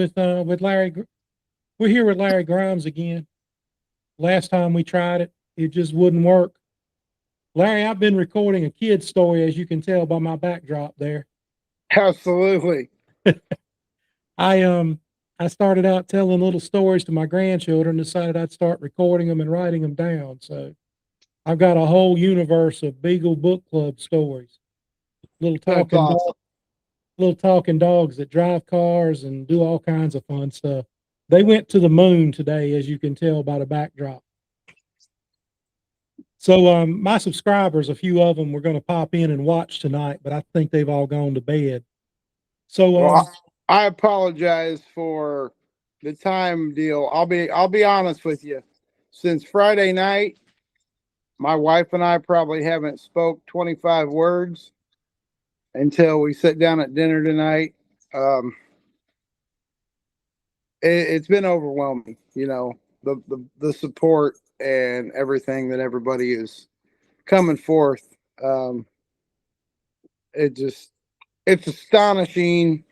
with Larry. We're here with Larry Grimes again. Last time we tried it, it just wouldn't work. Larry, I've been recording a kid's story, as you can tell by my backdrop there. Absolutely. I um I started out telling little stories to my grandchildren, decided I'd start recording them and writing them down. So I've got a whole universe of Beagle Book Club stories. Little That's talking dog, awesome. little talking dogs that drive cars and do all kinds of fun stuff. They went to the moon today, as you can tell by the backdrop. So my subscribers, a few of them were going to pop in and watch tonight, but I think they've all gone to bed. So Well, I apologize for the time deal. I'll be honest with you. Since Friday night, my wife and I probably haven't spoke 25 words until we sit down at dinner tonight. Um, it's been overwhelming, the support and everything that everybody is coming forth. Um, it just it's astonishing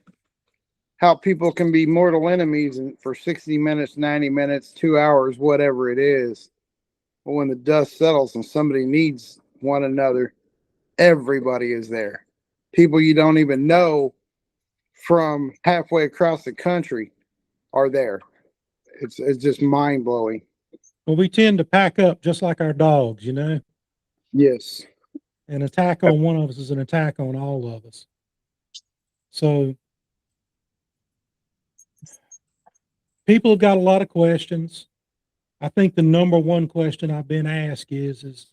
how people can be mortal enemies for 60 minutes, 90 minutes, 2 hours, whatever it is. But when the dust settles and somebody needs one another, everybody is there. People you don't even know from halfway across the country are there. It's just mind blowing. well, we tend to pack up just like our dogs, you know. Yes. An attack on one of us is an attack on all of us. So people have got a lot of questions. I think the number one question I've been asked is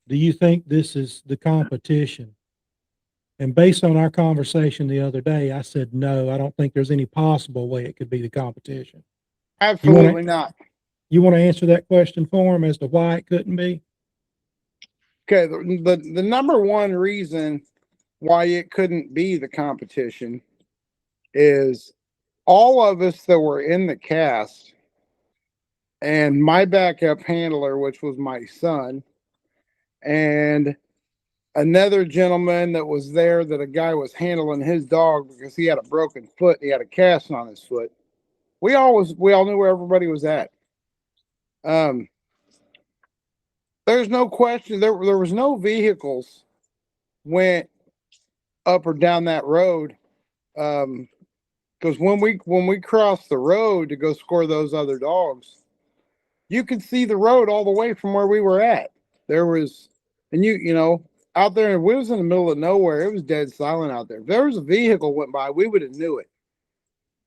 do you think this is the competition? And based on our conversation the other day, I said no. I don't think there's any possible way it could be the competition. You want Absolutely to not. you want to answer that question for him as to why it couldn't be? Okay, the number one reason why it couldn't be the competition is all of us that were in the cast and my backup handler, which was my son, and another gentleman that was there that a guy was handling his dog because he had a broken foot, he had a cast on his foot. We all knew where everybody was at. Um, there's no question there was no vehicles went up or down that road. Because when we crossed the road to go score those other dogs, you could see the road all the way from where we were at. There was, and out there, we was in the middle of nowhere. It was dead silent out there. If there was a vehicle went by, we would have knew it.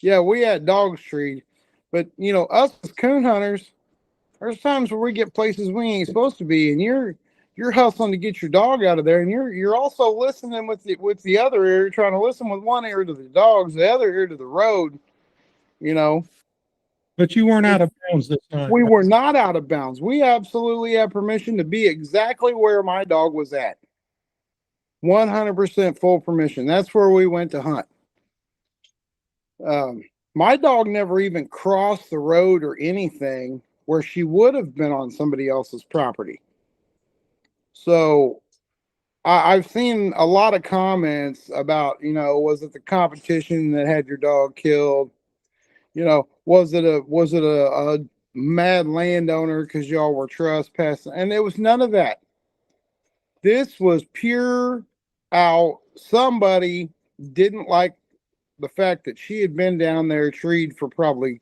Yeah, we had dogs treed, but us as coon hunters, there's times where we get places we ain't supposed to be, and you're hustling to get your dog out of there, and you're also listening with the other ear, trying to listen with one ear to the dogs, the other ear to the road. You know, But you weren't out of bounds this time, we right? were not out of bounds. We absolutely had permission to be exactly where my dog was at. 100% full permission. That's where we went to hunt. My dog never even crossed the road or anything where she would have been on somebody else's property. So I've seen a lot of comments about, was it the competition that had your dog killed? Was it a mad landowner because y'all were trespassing? And it was none of that. This was pure out. Somebody didn't like the fact that she had been down there treed for probably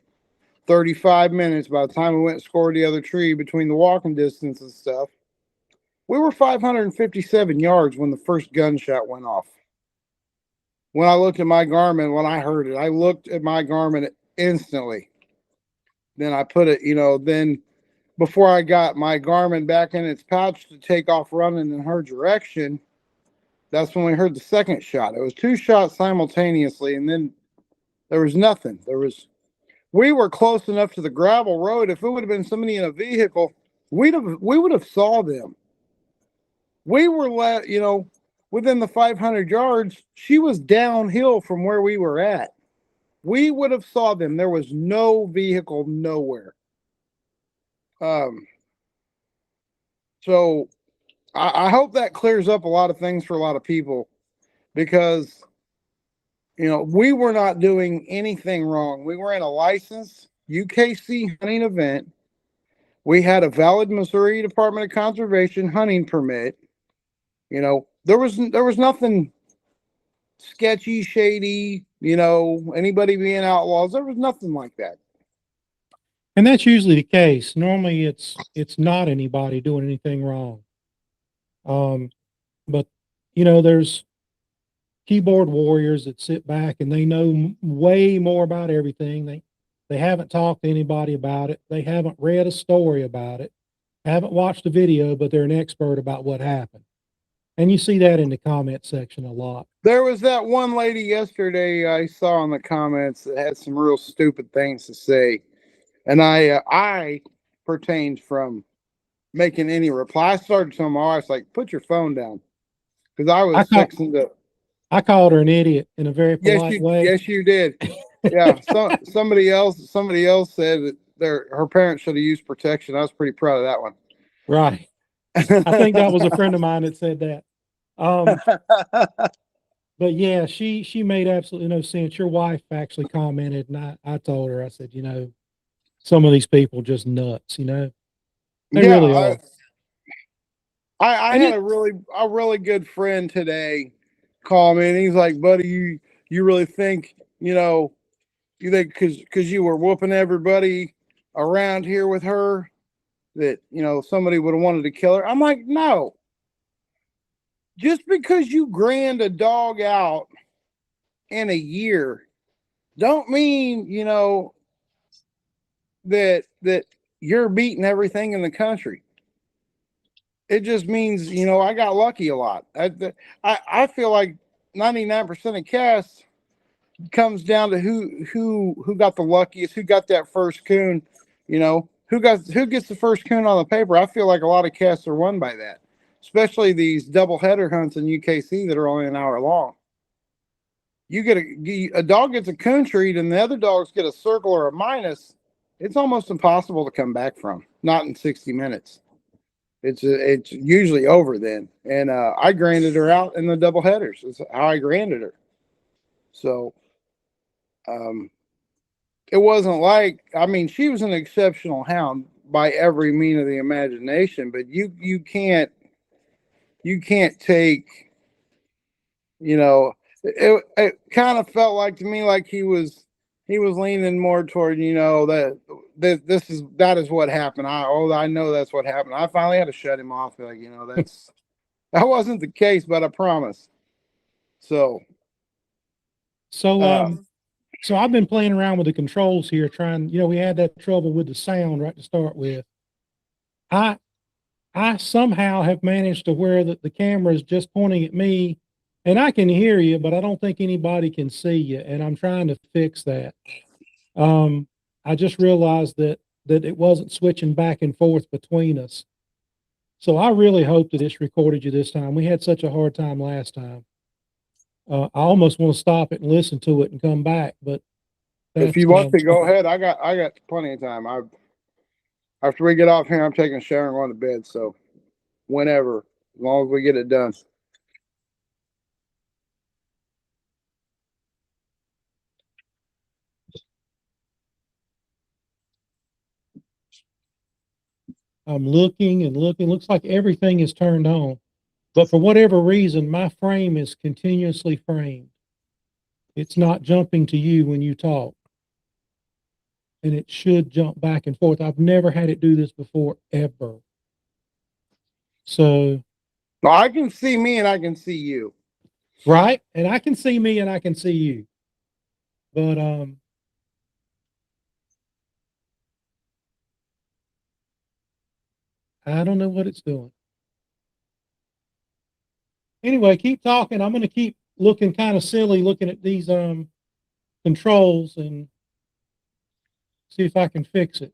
35 minutes by the time we went and scored the other tree between the walking distance and stuff. We were 557 yards when the first gunshot went off. When I looked at my Garmin, when I heard it, I looked at my Garmin instantly. Then I put it, then before I got my Garmin back in its pouch to take off running in her direction, that's when we heard the second shot. It was two shots simultaneously, and then there was nothing. We were close enough to the gravel road. If it would have been somebody in a vehicle, we would have saw them. We were within the 500 yards. She was downhill from where we were at. We would have saw them. There was no vehicle nowhere. Um, so I hope that clears up a lot of things for a lot of people, because we were not doing anything wrong. We were in a licensed UKC hunting event. We had a valid Missouri Department of Conservation hunting permit. There was nothing sketchy, shady, anybody being outlaws. There was nothing like that. And that's usually the case. Normally it's not anybody doing anything wrong. But there's keyboard warriors that sit back and they know way more about everything. They haven't talked to anybody about it. They haven't read a story about it. Haven't watched a video, but they're an expert about what happened. And you see that in the comment section a lot. There was that one lady yesterday I saw in the comments that had some real stupid things to say, and I pertained from making any reply. I started telling my wife, like, put your phone down, because I was fixing to. I called her an idiot in a very polite way. Yes, you did. Yeah. Somebody else said that her parents should have used protection. I was pretty proud of that one. Right. I think that was a friend of mine that said that. But yeah, she made absolutely no sense. Your wife actually commented, and I told her, I said, some of these people just nuts, they really are. I had a really good friend today call me, and he's like, buddy, you really think, you think because you were whooping everybody around here with her that, somebody would have wanted to kill her? I'm like, no. Just because you grand a dog out in a year don't mean, that you're beating everything in the country. It just means, I got lucky a lot. I feel like 99% of casts comes down to who got the luckiest, who got that first coon, who gets the first coon on the paper. I feel like a lot of casts are won by that, especially these double header hunts in UKC that are only an hour long. You get a dog gets a coon treat and the other dogs get a circle or a minus. It's almost impossible to come back from. Not in 60 minutes. It's usually over then. And I graded her out in the double headers. That's how I graded her. So it wasn't like, she was an exceptional hound by every mean of the imagination, but you can't take, it kind of felt like to me like he was leaning more toward, that is what happened. I know that's what happened. I finally had to shut him off. Like, that wasn't the case, but I promise. So I've been playing around with the controls here, trying, we had that trouble with the sound right to start with. I somehow have managed to where the camera is just pointing at me and I can hear you, but I don't think anybody can see you. And I'm trying to fix that. I just realized that it wasn't switching back and forth between us. So I really hope that it's recorded you this time. We had such a hard time last time. I almost want to stop it and listen to it and come back, but if you want to go ahead, I got plenty of time. After we get off here, I'm taking a shower and going to bed. So whenever, as long as we get it done. I'm looking and looking. Looks like everything is turned on. But for whatever reason, my frame is continuously framed. It's not jumping to you when you talk. And it should jump back and forth. I've never had it do this before, ever. So. Well, I can see me and I can see you. Right? And I can see me and I can see you. But, I don't know what it's doing. Anyway, keep talking. I'm going to keep looking kind of silly looking at these controls and see if I can fix it.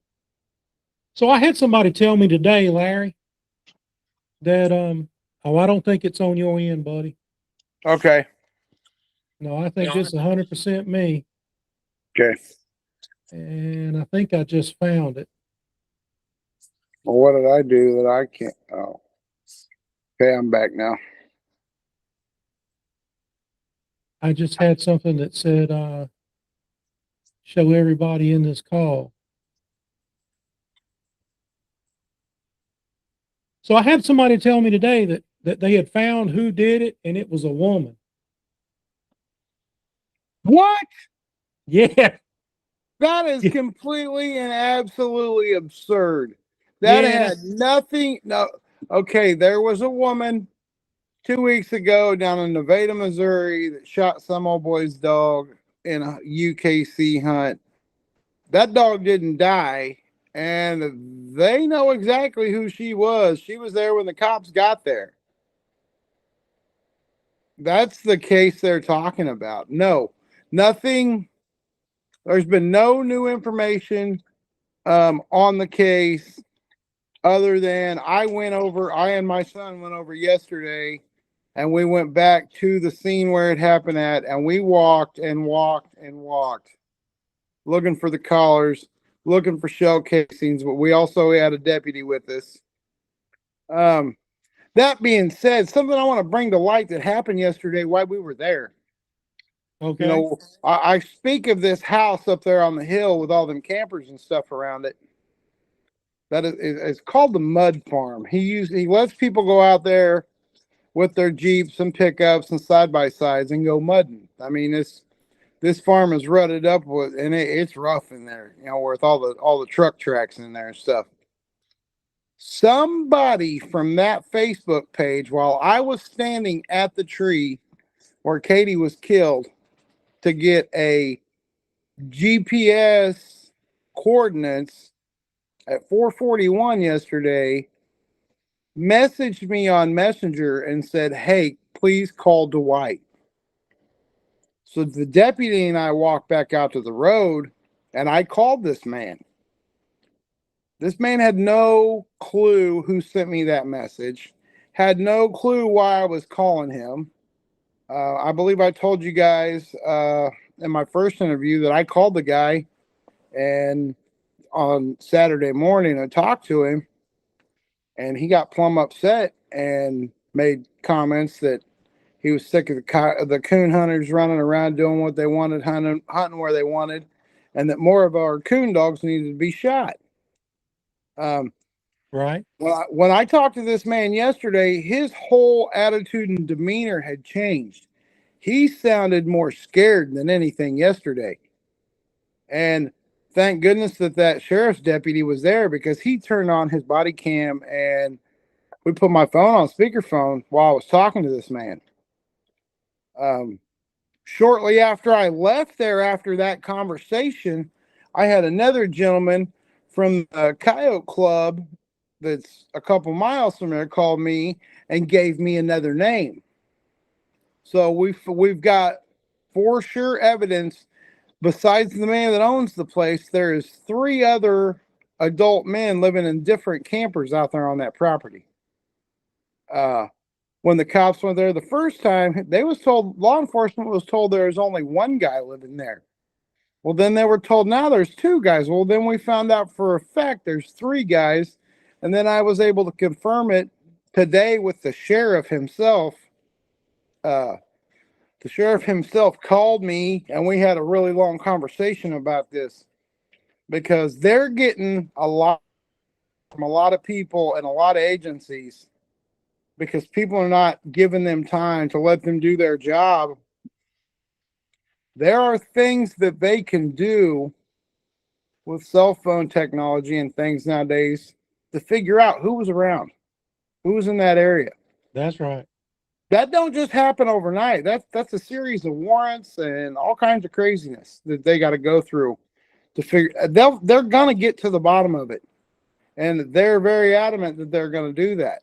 So I had somebody tell me today, Larry, that I don't think it's on your end, buddy. Okay. No, I think this is 100% me. Okay. And I think I just found it. Well, what did I do that I can't? Oh. Okay, I'm back now. I just had something that said, show everybody in this call. So I had somebody tell me today that they had found who did it, and it was a woman. What? Yeah. That is Yeah. completely and absolutely absurd. That Yeah. had nothing. No. Okay, there was a woman 2 weeks ago down in Nevada, Missouri, that shot some old boy's dog in a UKC hunt. That dog didn't die, and they know exactly who she was. She was there when the cops got there. That's the case they're talking about. No, nothing. There's been no new information on the case other than I and my son went over yesterday, and we went back to the scene where it happened at, and we walked and walked and walked looking for the collars, looking for shell casings, but we also had a deputy with us. Um, that being said, something I want to bring to light that happened yesterday while we were there. Okay. You know, I speak of this house up there on the hill with all them campers and stuff around it. That is, it's called the Mud Farm. He lets people go out there with their Jeeps and pickups and side by sides and go mudding. I mean, this farm is rutted up with, and it's rough in there. You know, with all the truck tracks in there and stuff. Somebody from that Facebook page, while I was standing at the tree where Katie was killed, to get a GPS coordinates at 4:41 yesterday, messaged me on Messenger and said, "Hey, please call Dwight." So the deputy and I walked back out to the road, and I called this man. This man had no clue who sent me that message, had no clue why I was calling him. I believe I told you guys in my first interview that I called the guy and on Saturday morning I talked to him, and he got plumb upset and made comments that he was sick of the coon hunters running around doing what they wanted, hunting where they wanted, and that more of our coon dogs needed to be shot. Right. When I talked to this man yesterday, his whole attitude and demeanor had changed. He sounded more scared than anything yesterday. And thank goodness that sheriff's deputy was there, because he turned on his body cam and we put my phone on speakerphone while I was talking to this man. Shortly after I left there after that conversation, I had another gentleman from the Coyote Club that's a couple miles from there called me and gave me another name. So we've got for sure evidence. Besides the man that owns the place, there is 3 other adult men living in different campers out there on that property. When the cops went there the first time, law enforcement was told there was only one guy living there. Well, then they were told now there's 2 guys. Well, then we found out for a fact there's 3 guys. And then I was able to confirm it today with the sheriff himself. The sheriff himself called me and we had a really long conversation about this, because they're getting a lot from a lot of people and a lot of agencies, because people are not giving them time to let them do their job. There are things that they can do with cell phone technology and things nowadays to figure out who was around, who was in that area. That's right. That don't just happen overnight. That's a series of warrants and all kinds of craziness that they got to go through to figure. They're gonna get to the bottom of it, and they're very adamant that they're gonna do that.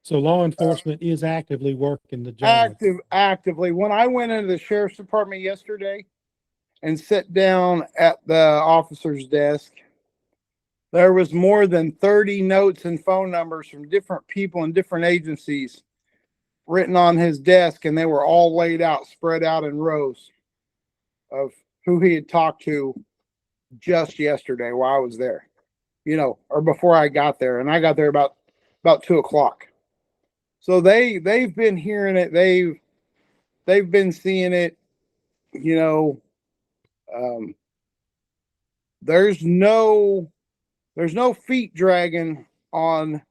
So law enforcement is actively working the job. Actively. When I went into the sheriff's department yesterday and sat down at the officer's desk, there was more than 30 notes and phone numbers from different people and different agencies written on his desk, and they were all laid out, spread out in rows of who he had talked to just yesterday while I was there, or before I got there. And I got there about 2:00. So they've been hearing it. they've been seeing it. You know, um, there's no feet dragging on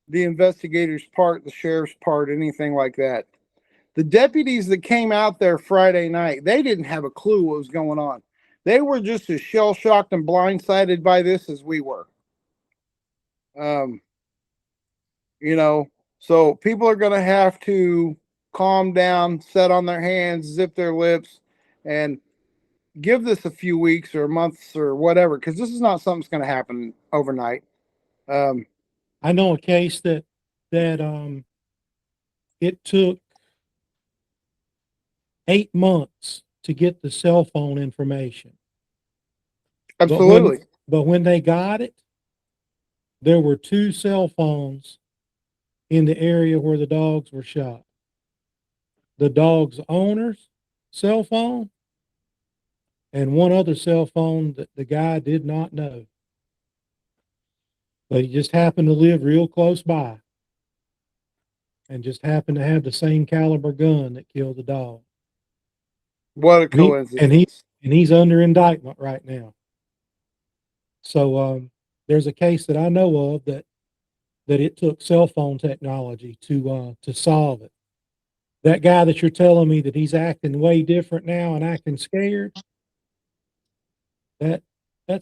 the investigator's part, the sheriff's part, anything like that. The deputies that came out there Friday night, they didn't have a clue what was going on. They were just as shell shocked and blindsided by this as we were. Um, you know, so people are going to have to calm down, sit on their hands, zip their lips, and give this a few weeks or months or whatever, because this is not something that's going to happen overnight. I know a case that it took 8 months to get the cell phone information. Absolutely. But when they got it, there were 2 cell phones in the area where the dogs were shot. The dog's owner's cell phone and one other cell phone that the guy did not know. But he just happened to live real close by and just happened to have the same caliber gun that killed the dog. What a coincidence. And he's under indictment right now. So there's a case that I know of that it took cell phone technology to solve it. That guy that you're telling me that he's acting way different now and acting scared, that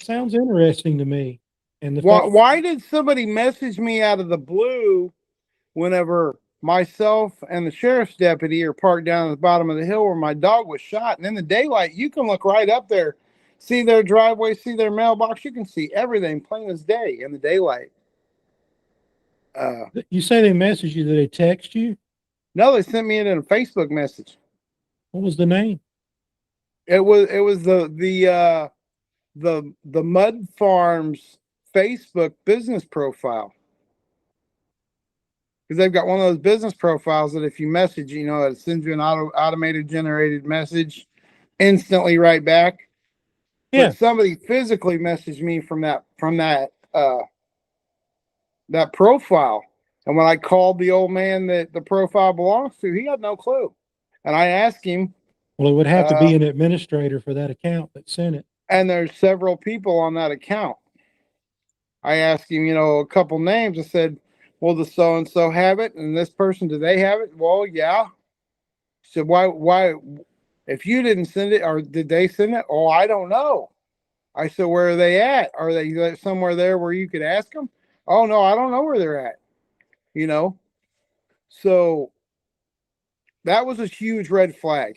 sounds interesting to me. And why did somebody message me out of the blue whenever myself and the sheriff's deputy are parked down at the bottom of the hill where my dog was shot? And in the daylight, you can look right up there, see their driveway, see their mailbox. You can see everything plain as day in the daylight. You say they messaged you, did they text you? No, they sent me it in a Facebook message. What was the name? It was the Mud Farms Facebook business profile. Because they've got one of those business profiles that if you message, it sends you an automated generated message instantly right back. Yeah. But somebody physically messaged me from that profile. And when I called the old man that the profile belongs to, he had no clue. And I asked him. Well, it would have to be an administrator for that account that sent it. And there's several people on that account. I asked him, a couple names. I said, well, does so-and-so have it? And this person, do they have it? Well, yeah. So why, if you didn't send it, or did they send it? Oh, I don't know. I said, where are they at? Are they somewhere there where you could ask them? Oh, no, I don't know where they're at. So that was a huge red flag.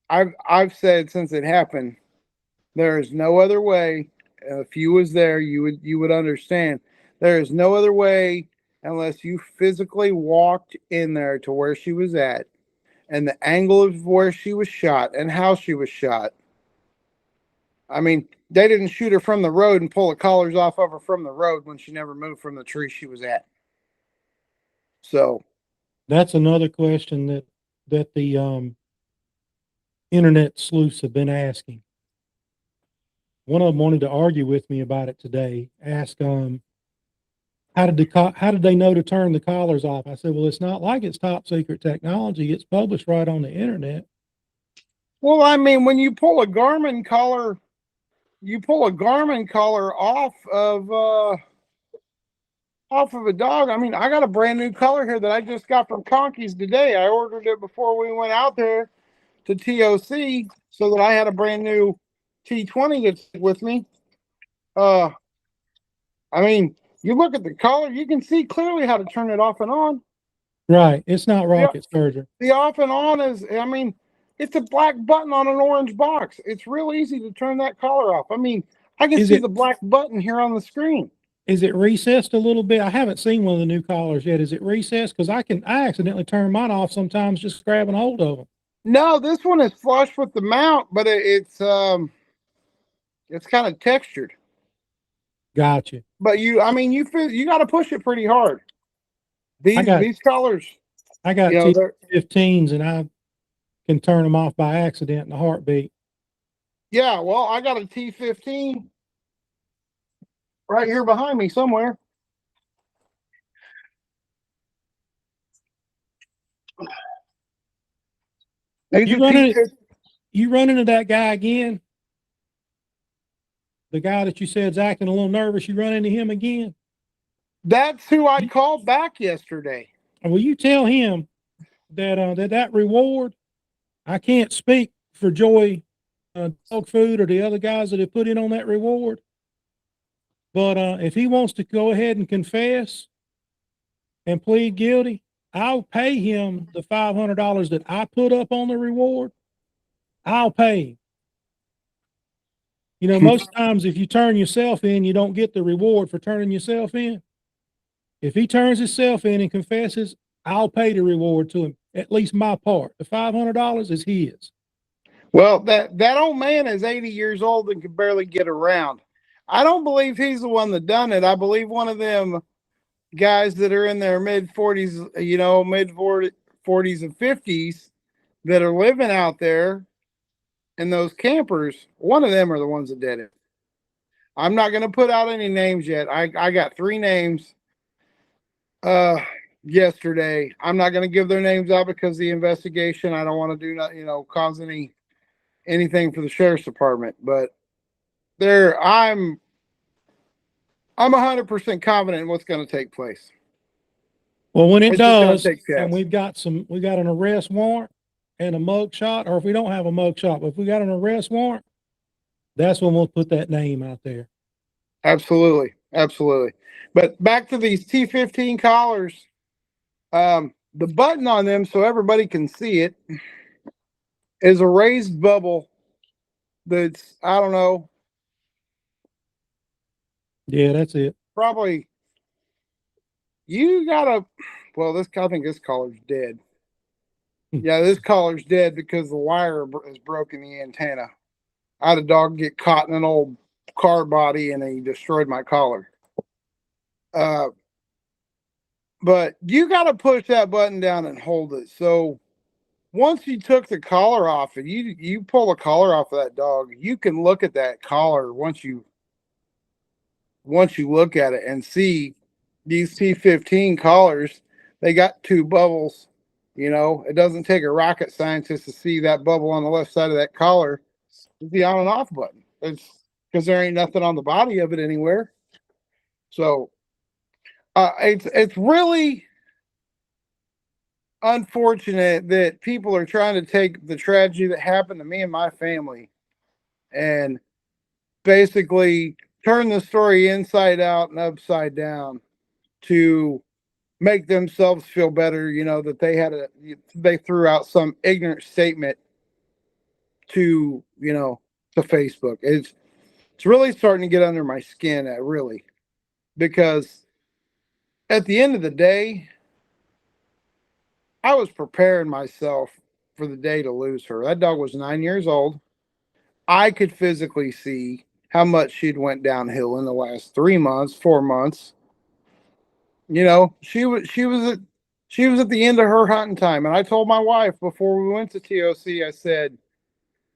I've said since it happened, there is no other way. If you was there, you would understand. There is no other way unless you physically walked in there to where she was at, and the angle of where she was shot and how she was shot. I mean, they didn't shoot her from the road and pull the collars off of her from the road when she never moved from the tree she was at. So that's another question that the internet sleuths have been asking. One of them wanted to argue with me about it today. Ask how did they know to turn the collars off? I said, well, it's not like it's top secret technology. It's published right on the internet. Well, I mean, when you pull a Garmin collar, off of a dog. I mean, I got a brand new collar here that I just got from Conkeys today. I ordered it before we went out there to TOC so that I had a brand new T20 that's with me. I mean, you look at the collar, you can see clearly how to turn it off and on. Right. It's not rocket surgery. The off and on is, I mean, it's a black button on an orange box. It's real easy to turn that collar off. I mean, I can see the black button here on the screen. Is it recessed a little bit? I haven't seen one of the new collars yet. Is it recessed? Because I accidentally turn mine off sometimes just grabbing hold of them. No, this one is flush with the mount, but it's kind of textured. Gotcha. But you got to push it pretty hard. These collars. I got T15s and I can turn them off by accident in a heartbeat. Yeah, well, I got a T15 right here behind me somewhere. He's You a running T-50. you run into that guy again? The guy that you said's acting a little nervous, you run into him again? That's who I called back yesterday. Will you tell him that reward? I can't speak for Joy Dog Food or the other guys that have put in on that reward, but if he wants to go ahead and confess and plead guilty, I'll pay him the $500 that I put up on the reward. I'll pay him. You know, most times if you turn yourself in, you don't get the reward for turning yourself in. If he turns himself in and confesses, I'll pay the reward to him, at least my part. The $500 is his. Well, that old man is 80 years old and can barely get around. I don't believe he's the one that done it. I believe one of them guys that are in their mid 40s, mid 40s and 50s that are living out there in those campers. One of them are the ones that did it. I'm not going to put out any names yet. I got 3 names yesterday. I'm not going to give their names out because the investigation. I don't want to do not, cause anything for the sheriff's department, but I'm 100% confident in what's going to take place. Well, when it It's just gonna does, take and tests. we got an arrest warrant and a mug shot, or if we don't have a mug shot, but if we got an arrest warrant, that's when we'll put that name out there. Absolutely. Absolutely. But back to these T15 collars, the button on them, so everybody can see it, is a raised bubble that's, I don't know, Yeah, that's it. probably, I think this collar's dead. Yeah, this collar's dead because the wire is broken the antenna. I had a dog get caught in an old car body and he destroyed my collar. But you got to push that button down and hold it. So once you took the collar off and you pull the collar off of that dog, you can look at that collar once you look at it and see these T15 collars. They got 2 bubbles. It doesn't take a rocket scientist to see that bubble on the left side of that collar. It's the on and off button. It's because there ain't nothing on the body of it anywhere. So it's really unfortunate that people are trying to take the tragedy that happened to me and my family and basically turn the story inside out and upside down to make themselves feel better, that they threw out some ignorant statement to Facebook. It's really starting to get under my skin, really, because at the end of the day, I was preparing myself for the day to lose her. That dog was 9 years old. I could physically see how much she'd went downhill in the last 3 months, 4 months. She was at the end of her hunting time, and I told my wife before we went to TOC, I said,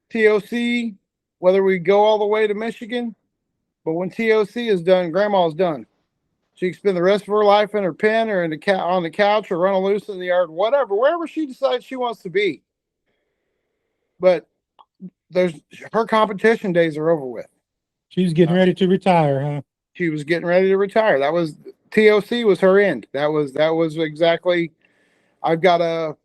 TOC, whether we go all the way to Michigan, but when TOC is done, Grandma's done. She can spend the rest of her life in her pen or on the couch or run loose in the yard, whatever, wherever she decides she wants to be. But her competition days are over with. She's getting ready to retire, huh? She was getting ready to retire. That was TOC was her end. That was exactly. I've got a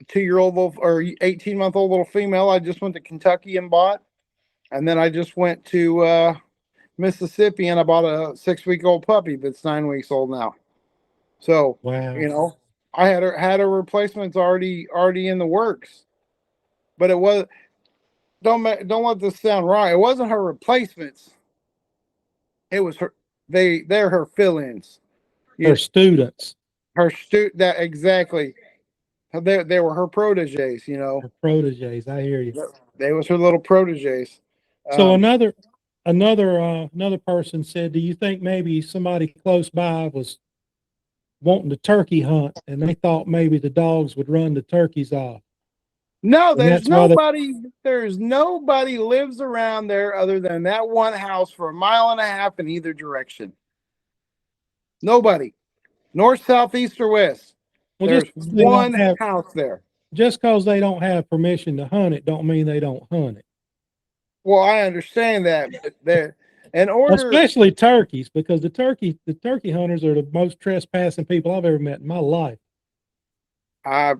2-year-old or 18-month-old little female I just went to Kentucky and bought, and then I just went to Mississippi and I bought a 6-week-old puppy that's 9 weeks old now. So wow. I had her replacements already in the works, but it was don't let this sound wrong. It wasn't her replacements. It was her. They're her fill-ins. Her students. That exactly. They were her proteges. Her proteges. I hear you. They was her little proteges. So another person said, do you think maybe somebody close by was wanting to turkey hunt and they thought maybe the dogs would run the turkeys off? No, there's nobody. There's nobody lives around there other than that one house for 1.5 miles in either direction. Nobody, north, south, east, or west. Well, There's they don't one have, house there. just because they don't have permission to hunt it, don't mean they don't hunt it. Well, I understand that, but there, in order, Especially turkeys, because the turkey hunters are the most trespassing people I've ever met in my life. I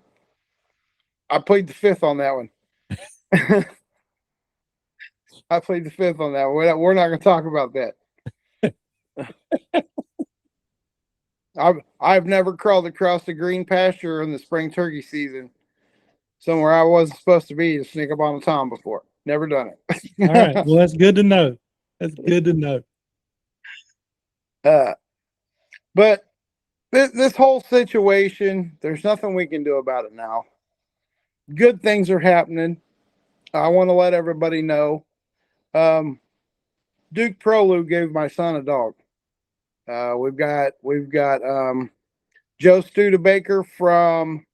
I plead the fifth on that one. I plead the fifth on that. We're not going to talk about that. I've never crawled across the green pasture in the spring turkey season somewhere I wasn't supposed to be to sneak up on a tom before. Never done it. All right. Well, that's good to know. That's good to know. But this whole situation, there's nothing we can do about it now. Good things are happening. I want to let everybody know. Duke Prolu gave my son a dog. We've got Joe Studebaker from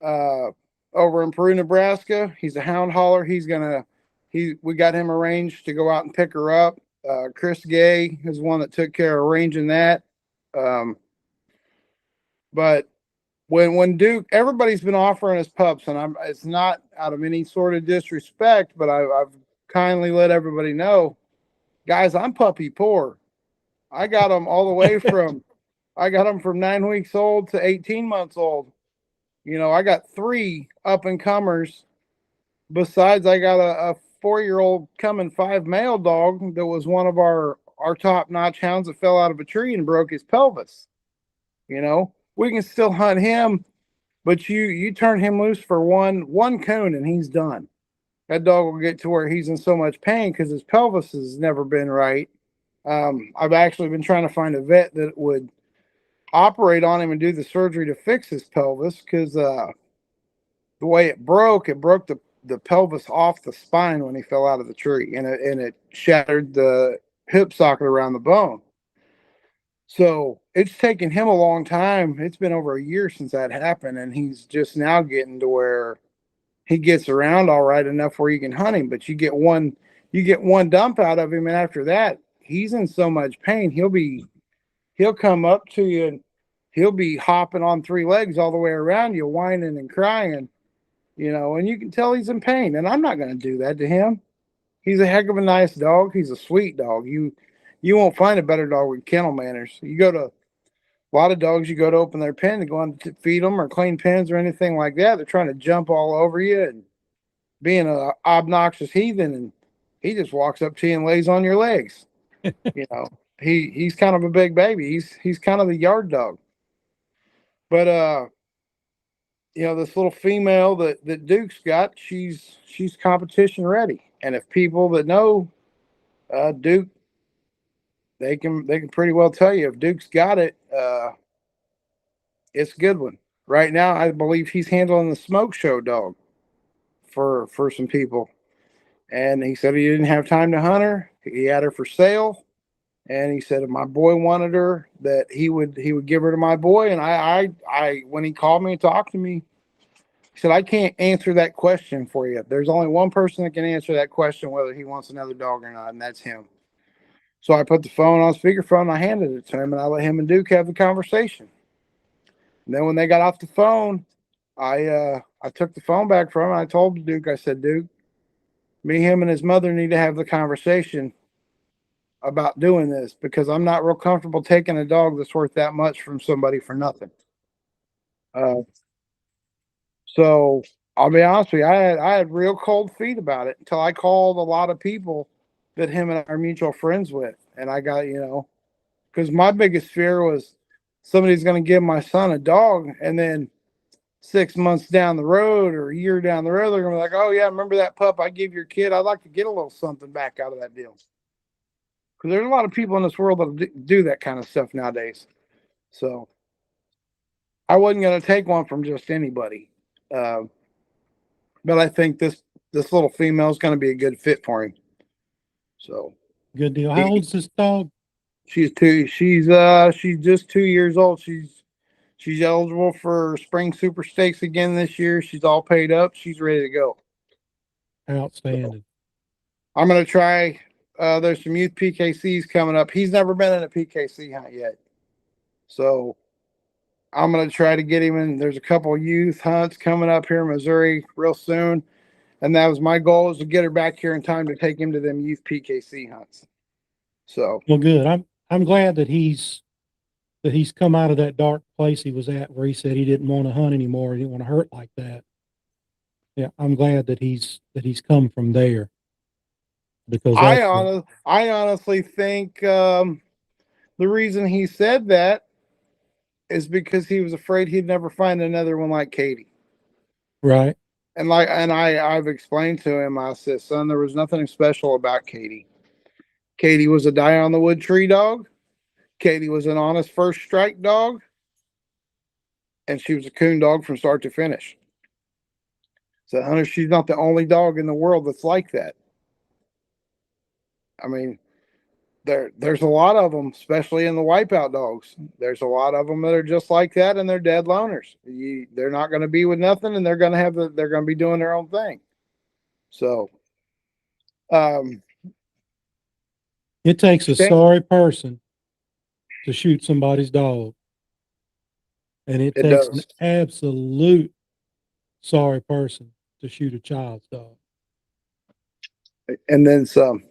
over in Peru, Nebraska. He's a hound hauler. We got him arranged to go out and pick her up. Chris Gay is one that took care of arranging that. But when Duke, everybody's been offering us pups, and it's not out of any sort of disrespect, but I've kindly let everybody know, guys, I'm puppy poor. I got them all the way from I got them from 9 weeks old to 18 months old. You know, I got 3 up and comers. Besides, I got a 4-year-old coming 5 male dog that was one of our top notch hounds that fell out of a tree and broke his pelvis. You know, we can still hunt him, but you turn him loose for one coon and he's done. That dog will get to where he's in so much pain because his pelvis has never been right. I've actually been trying to find a vet that would operate on him and do the surgery to fix his pelvis because the way it broke the pelvis off the spine when he fell out of the tree, and it shattered the hip socket around the bone. So it's taken him a long time. It's been over a year since that happened, and he's just now getting to where he gets around all right enough where you can hunt him. But you get one dump out of him, and after that, he's in so much pain. He'll come up to you and he'll be hopping on 3 legs all the way around you, whining and crying, you know, and you can tell he's in pain. And I'm not going to do that to him. He's a heck of a nice dog. He's a sweet dog. You won't find a better dog with kennel manners. You go to a lot of dogs, you go to open their pen to go on to feed them or clean pens or anything like that. They're trying to jump all over you and being an obnoxious heathen, and he just walks up to you and lays on your legs. You know, he's kind of a big baby. He's kind of the yard dog. But you know, this little female that Duke's got, she's competition ready. And if people that know Duke, they can pretty well tell you if Duke's got it, it's a good one. Right now, I believe he's handling the smoke show dog for some people. And he said he didn't have time to hunt her. He had her for sale. And he said if my boy wanted her, that he would give her to my boy. And I when he called me and talked to me, he said, I can't answer that question for you. There's only one person that can answer that question, whether he wants another dog or not, and that's him. So I put the phone on speakerphone and I handed it to him, and I let him and Duke have the conversation. And then when they got off the phone, I took the phone back from him. And I told Duke, I said, Duke, me, him, and his mother need to have the conversation about doing this, because I'm not real comfortable taking a dog that's worth that much from somebody for nothing. So I'll be honest with you, I had real cold feet about it until I called a lot of people that him and I are mutual friends with. And I got, you know, because my biggest fear was somebody's going to give my son a dog, and then 6 months down the road or a year down the road, they're going to be like, oh yeah, remember that pup I gave your kid? I'd like to get a little something back out of that deal. Because there's a lot of people in this world that do that kind of stuff nowadays. So I wasn't going to take one from just anybody. But I think this little female is going to be a good fit for him. So good deal. How old's this dog? She's just 2 years old. She's eligible for spring super stakes again this year. She's all paid up. She's ready to go. Outstanding. So I'm going to try. There's some youth PKCs coming up. He's never been in a PKC hunt yet. So I'm going to try to get him in. There's a couple youth hunts coming up here in Missouri real soon. And that was my goal, is to get her back here in time to take him to them youth PKC hunts. So, Well, good. I'm glad that he's come out of that dark place he was at, where he said he didn't want to hunt anymore. He didn't want to hurt like that. Yeah, I'm glad that he's come from there, because I honestly think the reason he said that is because he was afraid he'd never find another one like Katie. right. And I've explained to him, I said, son, there was nothing special about Katie. Katie was a die on the wood tree dog. Katie was an honest first strike dog. And she was a coon dog from start to finish. So, Hunter, she's not the only dog in the world that's like that. I mean, there's a lot of them, especially in the wipeout dogs. There's a lot of them that are just like that, and they're dead loners. They're not going to be with nothing, and they're going to be doing their own thing. So, It takes a sorry person to shoot somebody's dog, and it takes an absolute sorry person to shoot a child's dog. And then some.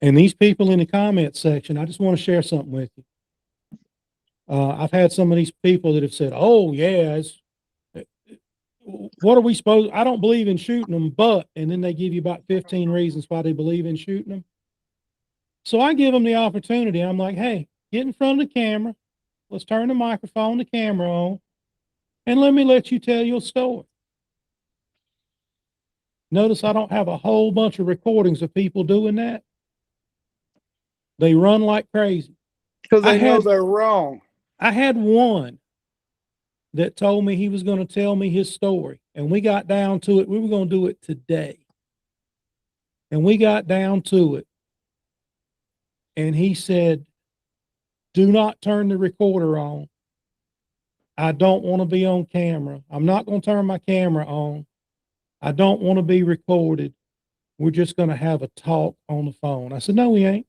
And these people in the comment section, I just want to share something with you. I've had some of these people that have said, "Oh, yeah, what are we supposed? I don't believe in shooting them, but," and then they give you about 15 reasons why they believe in shooting them. So I give them the opportunity. I'm like, "Hey, get in front of the camera. Let's turn the microphone, the camera on, and let me let you tell your story." Notice I don't have a whole bunch of recordings of people doing that. They run like crazy. Because they know they're wrong. I had one that told me he was going to tell me his story, and we got down to it. We were going to do it today. And we got down to it. And he said, "Do not turn the recorder on. I don't want to be on camera. I'm not going to turn my camera on. I don't want to be recorded. We're just going to have a talk on the phone." I said, "No, we ain't.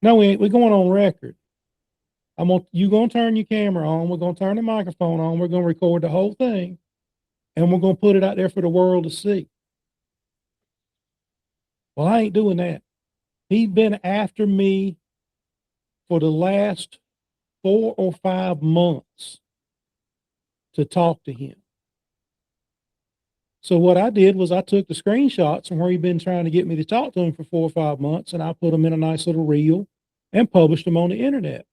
No, we ain't. We're going on record. You're going to turn your camera on. We're going to turn the microphone on. We're going to record the whole thing. And we're going to put it out there for the world to see." Well, I ain't doing that. He's been after me for the last 4 or 5 months to talk to him. So what I did was I took the screenshots from where he'd been trying to get me to talk to him for 4 or 5 months, and I put them in a nice little reel and published them on the internet.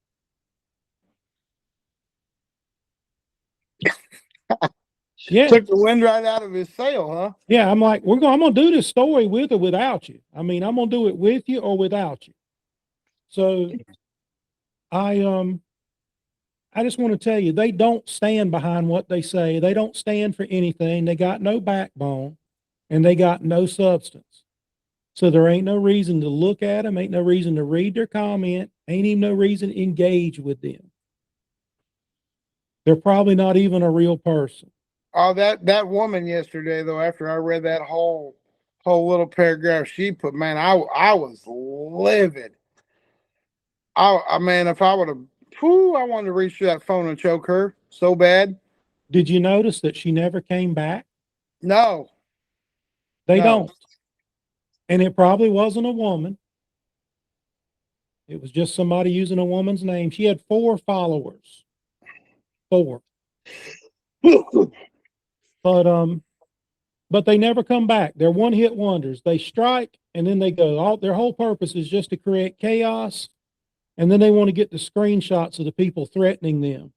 Yeah. Took the wind right out of his sail, huh? Yeah, I'm like, I'm gonna do this story with or without you. I mean, I'm gonna do it with you or without you. So I just want to tell you, they don't stand behind what they say. They don't stand for anything. They got no backbone, and they got no substance. So there ain't no reason to look at them, ain't no reason to read their comment, ain't even no reason to engage with them. They're probably not even a real person. Oh, that woman yesterday, though, after I read that whole little paragraph she put, man, I was livid. I mean, if I would have, I wanted to reach to that phone and choke her so bad. Did you notice that she never came back? No. They don't. And it probably wasn't a woman. It was just somebody using a woman's name. She had 4 followers. 4. But they never come back. They're one-hit wonders. They strike and then they go. Their whole purpose is just to create chaos, and then they want to get the screenshots of the people threatening them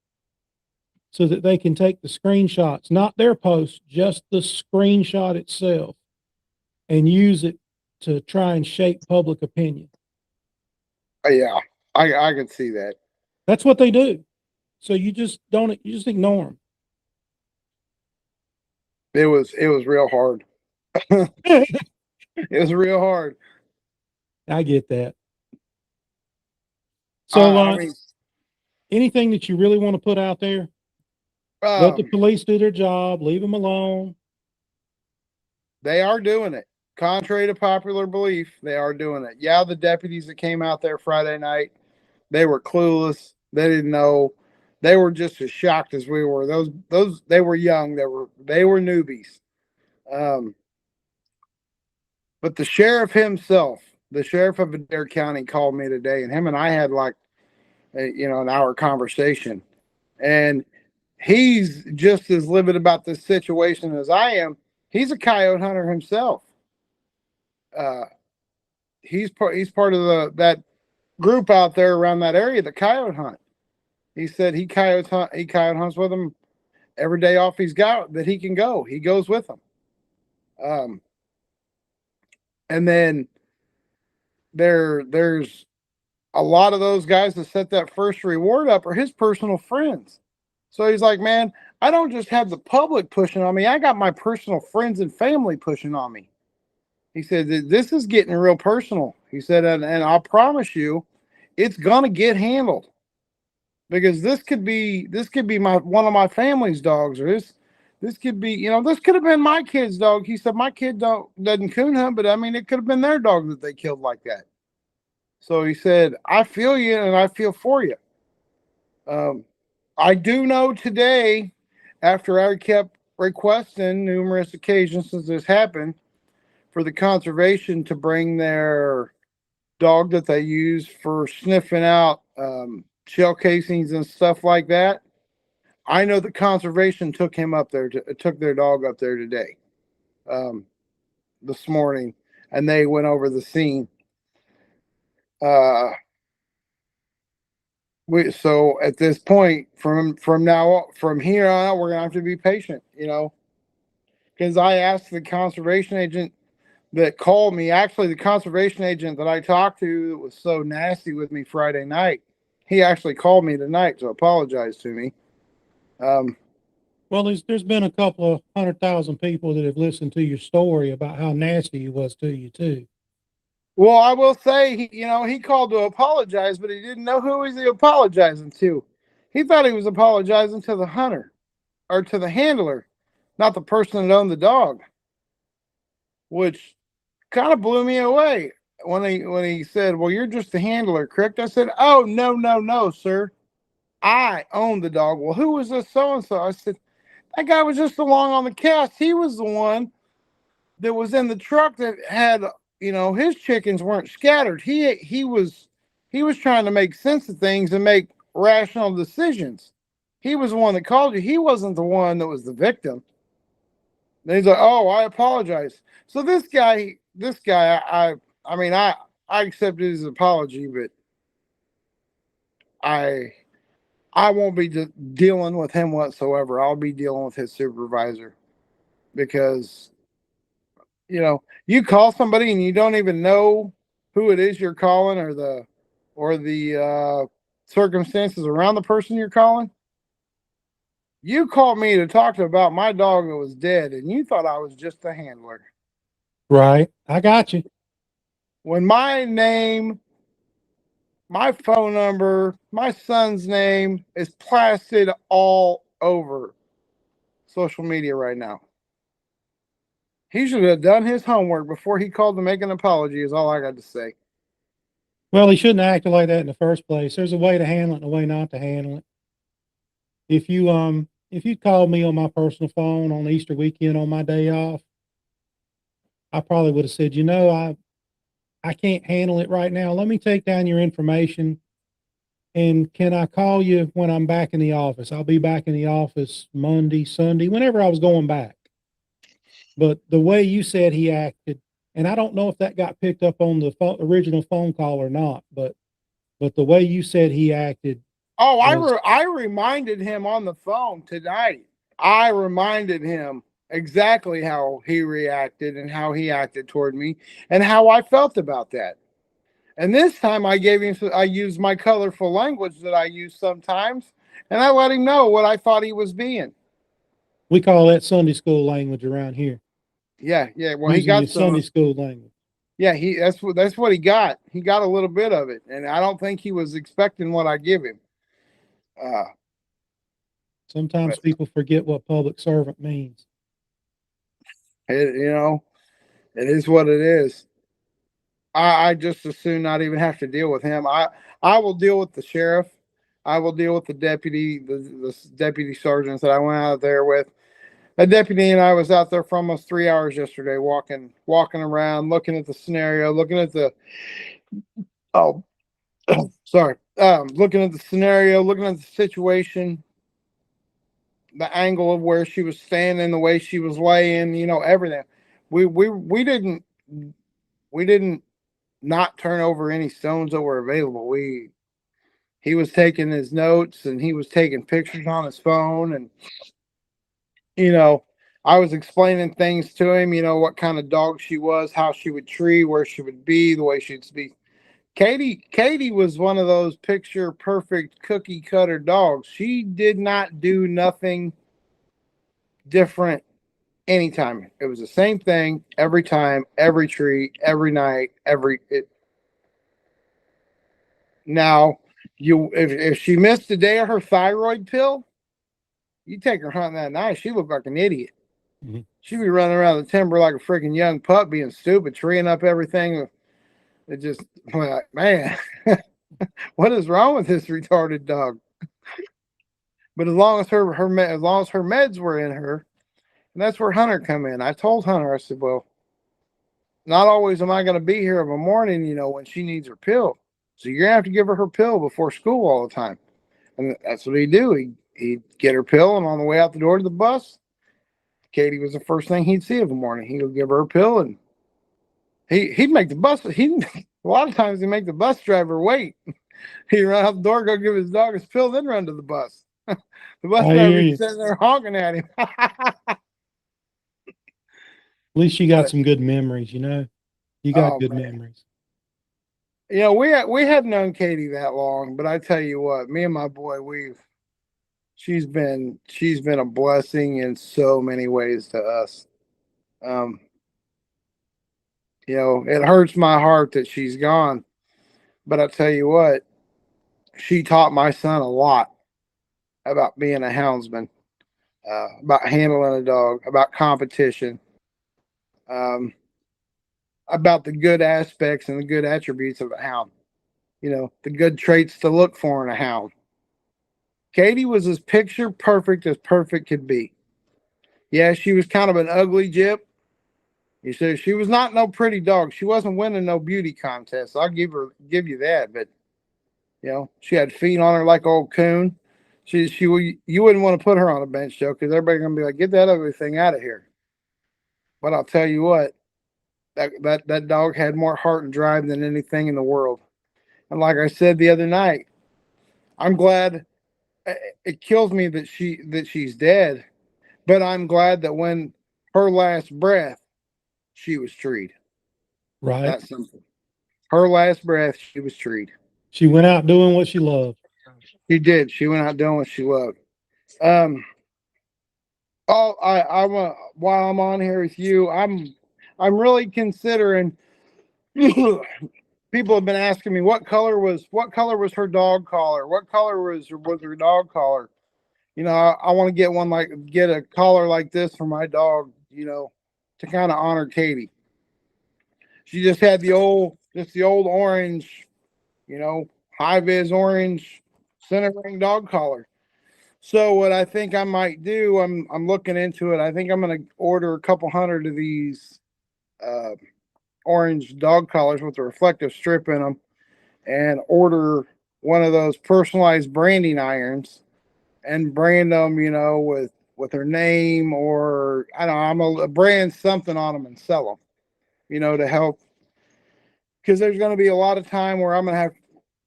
so that they can take the screenshots, not their post, just the screenshot itself, and use it to try and shape public opinion. Yeah, I can see that. That's what they do. So you just ignore them. It was real hard. It was real hard. I get that. So, anything that you really want to put out there? Let the police do their job. Leave them alone. They are doing it. Contrary to popular belief, they are doing it. Yeah, the deputies that came out there Friday night, they were clueless. They didn't know. they were just as shocked as we were. Those they were young. They were newbies. Um, but the sheriff himself, the sheriff of Adair County, called me today, and him and I had like an hour conversation, and he's just as livid about this situation as I am. He's a coyote hunter himself. Uh, he's part of that group out there around that area, the coyote hunt. He said he coyote hunts with them every day off he's got that he can go. He goes with them. Um, and then there's a lot of those guys that set that first reward up are his personal friends. So he's like, man, I don't just have the public pushing on me. I got my personal friends and family pushing on me. He said, this is getting real personal. He said, and I'll promise you, it's gonna get handled, because this could be my one of my family's dogs, or this could be, this could have been my kid's dog. He said, my kid doesn't coon hunt, but I mean, it could have been their dog that they killed like that. So he said, I feel you and I feel for you. I do know today, after I kept requesting numerous occasions since this happened, for the conservation to bring their dog that they use for sniffing out shell casings and stuff like that. I know the conservation took their dog up there today, this morning, and they went over the scene. So at this point, from here on out, we're gonna have to be patient, because I asked the conservation agent that called me. Actually, the conservation agent that I talked to that was so nasty with me Friday night, he actually called me tonight to apologize to me. Well, there's been a couple of 100,000 people that have listened to your story about how nasty he was to you too. Well, I will say, he called to apologize, but he didn't know who he was apologizing to. He thought he was apologizing to the hunter or to the handler, not the person that owned the dog, which kind of blew me away when he said, well, you're just the handler, correct? I said, oh, no, sir. I own the dog. Well, who was this so-and-so? I said, that guy was just along on the cast. He was the one that was in the truck that had, his chickens weren't scattered. He was trying to make sense of things and make rational decisions. He was the one that called you. He wasn't the one that was the victim. And he's like, oh, I apologize. So this guy, I mean, I accepted his apology, but I won't be dealing with him whatsoever. I'll be dealing with his supervisor, because, you call somebody and you don't even know who it is you're calling, or the circumstances around the person you're calling. You called me to talk about my dog that was dead, and you thought I was just a handler. Right. I got you. When my name, my phone number, my son's name is plastered all over social media right now. He should have done his homework before he called to make an apology, is all I got to say. Well, he shouldn't have acted like that in the first place. There's a way to handle it and a way not to handle it. If you called me on my personal phone on Easter weekend on my day off, I probably would have said, I can't handle it right now. Let me take down your information, and can I call you when I'm back in the office? I'll be back in the office Monday, Sunday, whenever I was going back. But the way you said he acted, and I don't know if that got picked up on the original phone call or not, but the way you said he acted. Oh, I reminded him on the phone tonight. I reminded him exactly how he reacted and how he acted toward me and how I felt about that. And this time I used my colorful language that I use sometimes, and I let him know what I thought he was being. We call that Sunday school language around here. Yeah. Well, he got Sunday school language. Yeah, that's what he got. He got a little bit of it, and I don't think he was expecting what I give him. Sometimes people forget what public servant means. It is what it is. I just as soon not even have to deal with him. I will deal with the sheriff. I will deal with the deputy, the deputy sergeants that I went out there with. A deputy and I was out there for almost 3 hours yesterday, walking around, looking at the scenario, looking at the oh, sorry, looking at the scenario, looking at the situation, the angle of where she was standing, the way she was laying, everything. We didn't not turn over any stones that were available. He was taking his notes and he was taking pictures on his phone, and you know I was explaining things to him, what kind of dog she was, how she would treat, where she would be, the way she'd be. Katie was one of those picture perfect cookie cutter dogs. She did not do nothing different anytime. It was the same thing every time, every treat, every night, now if she missed a day of her thyroid pill, you take her hunting that night, she looked like an idiot. Mm-hmm. She'd be running around the timber like a freaking young pup, being stupid, treeing up everything. It just, like, man, what is wrong with this retarded dog? But as long as her meds were in her, and that's where Hunter come in. I told Hunter, I said, well, not always am I going to be here of a morning, when she needs her pill. So you're going to have to give her pill before school all the time. And that's what he'd do. He'd get her pill, and on the way out the door to the bus, Katie was the first thing he'd see of the morning. He would give her a pill, and he'd make the bus. A lot of times he'd make the bus driver wait. He'd run out the door, go give his dog his pill, then run to the bus. The bus driver be sitting there honking at him. At least you got some good memories, You got good memories. We hadn't known Katie that long, but I tell you what, me and my boy, she's been a blessing in so many ways to us. It hurts my heart that she's gone, but I tell you what, she taught my son a lot about being a houndsman, about handling a dog, about competition, about the good aspects and the good attributes of a hound. The good traits to look for in a hound. Katie was as picture perfect as perfect could be. Yeah, she was kind of an ugly gyp. You said she was not no pretty dog. She wasn't winning no beauty contests. I'll give you that. But she had feet on her like old coon. You wouldn't want to put her on a bench, Joe, because everybody's gonna be like, get that ugly thing out of here. But I'll tell you what, that dog had more heart and drive than anything in the world. And like I said the other night, I'm glad. It kills me that she's dead, but I'm glad that when her last breath, she was treed. Right. That's simple. Her last breath, she was treed. She went out doing what she loved. She did. She went out doing what she loved. While I'm on here with you, I'm really considering. People have been asking me what color was her dog collar? What color was her dog collar? I want to get a collar like this for my dog, to kind of honor Katie. She just had the old orange, high vis orange center ring dog collar. So what I think I might do, I'm looking into it. I think I'm going to order a couple hundred of these orange dog collars with a reflective strip in them, and order one of those personalized branding irons and brand them, with her name, or I don't know, I'm gonna brand something on them and sell them, to help. Because there's going to be a lot of time where I'm going to have,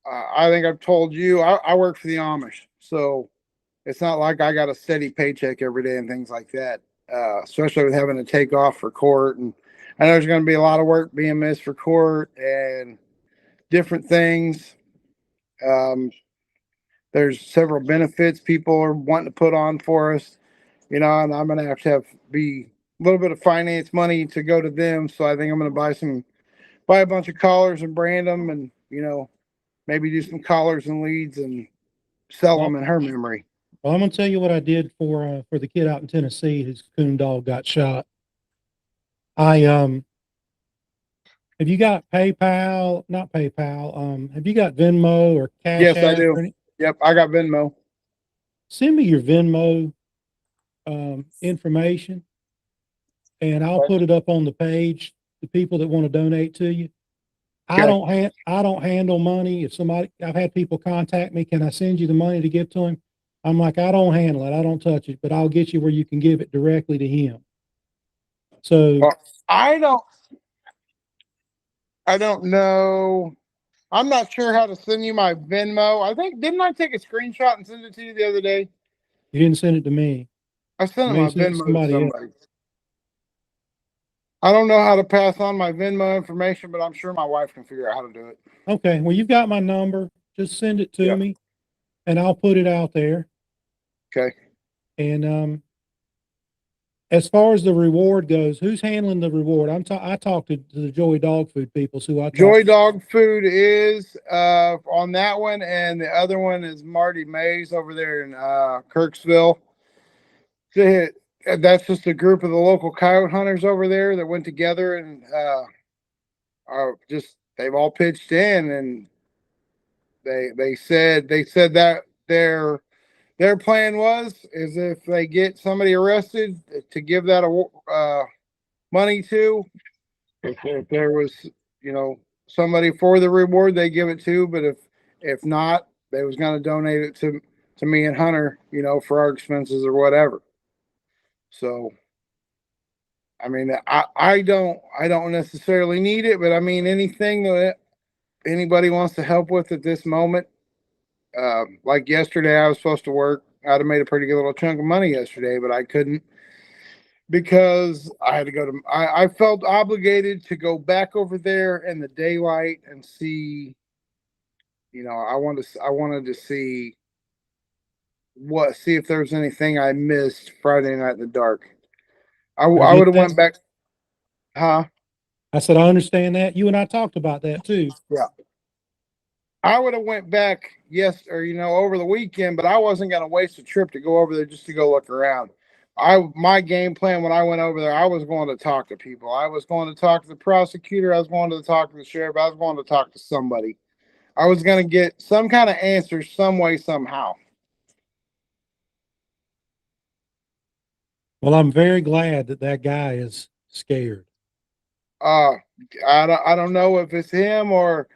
I think I've told you, I work for the Amish. So it's not like I got a steady paycheck every day and things like that, especially with having to take off for court. And I know there's going to be a lot of work being missed for court and different things. There's several benefits people are wanting to put on for us, and I'm going to have be a little bit of finance money to go to them. So I think I'm going to buy a bunch of collars and brand them, and maybe do some collars and leads and sell them in her memory. Well, I'm gonna tell you what I did for the kid out in Tennessee whose coon dog got shot. Have you got PayPal? Not PayPal. Have you got Venmo or Cash Yes, I App? do. Yep, I got Venmo. Send me your Venmo information, and I'll Okay. put it up on the page. The people that want to donate to you. Okay. I don't handle money. If somebody, I've had people contact me, can I send you the money to give to him? I'm like, I don't handle it. I don't touch it, but I'll get you where you can give it directly to him. So Well, I don't. I don't know. I'm not sure how to send you my Venmo. I think didn't I take a screenshot and send it to you the other day? you didn't send it to me. I sent You may my have sent it to Venmo to somebody else. somebody. I don't know how to pass on my Venmo information, but I'm sure my wife can figure out how to do it. Okay. Well, you've got my number. Just send it to Yeah. me and I'll put it out there. Okay. And, as far as the reward goes, who's handling the reward? I talked to the Joey Dog Food people, who I Joy talked to. Dog Food is on that one, and the other one is Marty Mays over there in Kirksville. That's just a group of the local coyote hunters over there that went together and just they've all pitched in, and they said that their plan is if they get somebody arrested to give that money to. If there was, somebody for the reward, they give it to. But if not, they was going to donate it to me and Hunter, for our expenses or whatever. So, I mean, I don't necessarily need it, but I mean, anything that anybody wants to help with at this moment. Like yesterday, I was supposed to work. I'd have made a pretty good little chunk of money yesterday, but I couldn't because I had to go to. I felt obligated to go back over there in the daylight and see. I wanted to see if there was anything I missed Friday night in the dark. I I get would have that. went back. Huh? I said, I understand that. You and I talked about that too. Yeah. I would have went back over the weekend, but I wasn't going to waste a trip to go over there just to go look around. My game plan when I went over there, I was going to talk to people. I was going to talk to the prosecutor. I was going to talk to the sheriff. I was going to talk to somebody. I was going to get some kind of answer some way, somehow. Well, I'm very glad that that guy is scared. Uh, I don't know if it's him or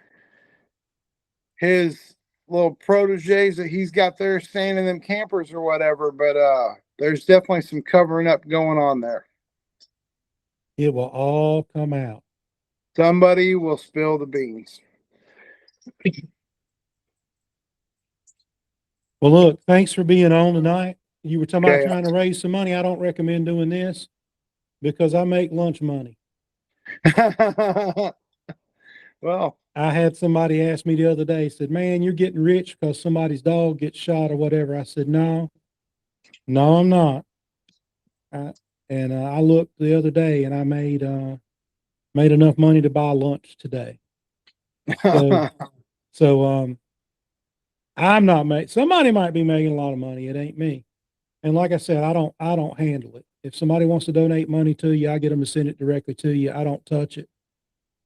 his little proteges that he's got there staying in them campers or whatever, but there's definitely some covering up going on there. It will all come out. Somebody will spill the beans. Well, look, thanks for being on tonight. You were talking about Okay. trying to raise some money. I don't recommend doing this because I make lunch money. Well, I had somebody ask me the other day, said, man, you're getting rich because somebody's dog gets shot or whatever. I said, no, I'm not. I looked the other day and I made enough money to buy lunch today. So, so I'm not making, somebody might be making a lot of money. It ain't me. And like I said, I don't handle it. If somebody wants to donate money to you, I get them to send it directly to you. I don't touch it.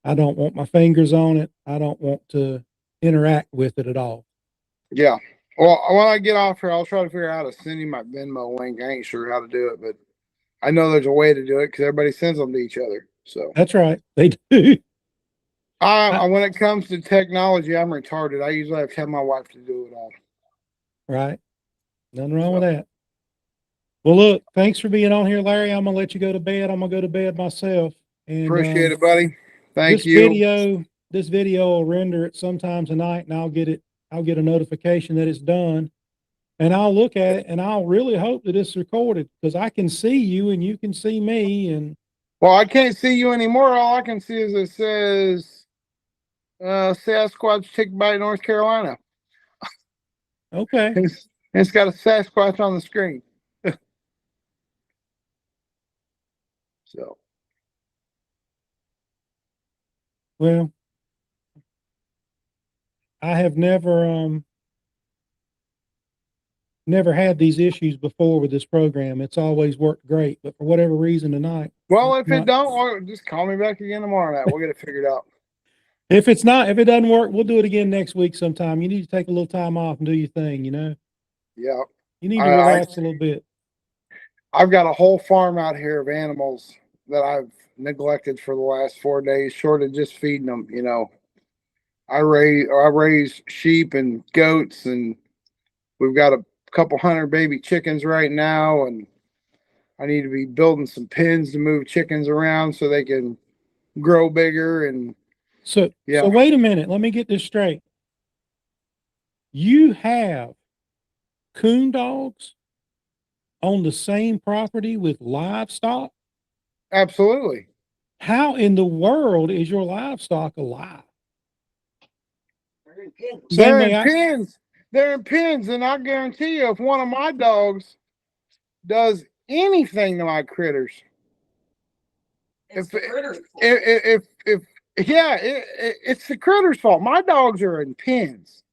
I don't want my fingers on it. I don't want to interact with it at all. yeah. Well, when I get off here, I'll try to figure out how to send you my Venmo link. I ain't sure how to do it, but I know there's a way to do it because everybody sends them to each other. So That's right. They do. when it comes to technology, I'm retarded. I usually have to have my wife to do it all. Right. Nothing wrong with that. Well, look, thanks for being on here, Larry. I'm gonna let you go to bed. I'm gonna go to bed myself. And Appreciate it, buddy. Thank this you. video will render it sometime tonight, and I'll get a notification that it's done. And I'll look at it, and I'll really hope that it's recorded because I can see you and you can see me. And Well, I can't see you anymore. All I can see is it says Sasquatch tick by North Carolina. okay, It's got a Sasquatch on the screen. So, well, I have never had these issues before with this program. It's always worked great, but for whatever reason tonight, well, it's if it not. don't, just call me back again tomorrow night. We'll get it figured out. If it's not, if it doesn't work, we'll do it again next week sometime. You need to take a little time off and do your thing, you know? Yeah. You need to I relax a little bit. I've got a whole farm out here of animals that I've neglected for the last 4 days, short of just feeding them. You know, I raise sheep and goats, and we've got a couple hundred baby chickens right now, and I need to be building some pens to move chickens around so they can grow bigger. And So yeah, wait a minute. Let me get this straight. You have coon dogs on the same property with livestock? absolutely. How in the world is your livestock alive? They're May in I? pens. They're in pens, and I guarantee you, if one of my dogs does anything to my critters, if yeah, it's the critters' fault. My dogs are in pens,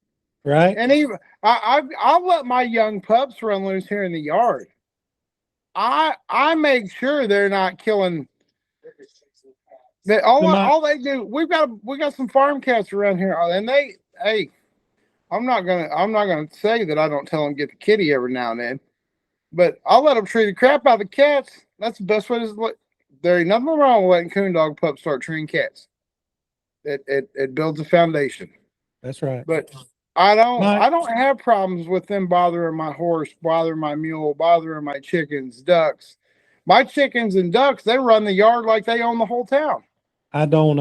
Right? and even I'll let my young pups run loose here in the yard. I make sure they're not killing. They So my all they do. We got some farm cats around here, and they hey. I'm not gonna say that I don't tell them get the kitty every now and then, but I'll let them treat the crap out of the cats. That's the best way to. There ain't nothing wrong with letting coon dog pups start treating cats. It builds a foundation. that's right. But I don't My I don't have problems with them bothering my horse, bothering my mule, bothering my chickens, ducks. My chickens and ducks, they run the yard like they own the whole town. I don't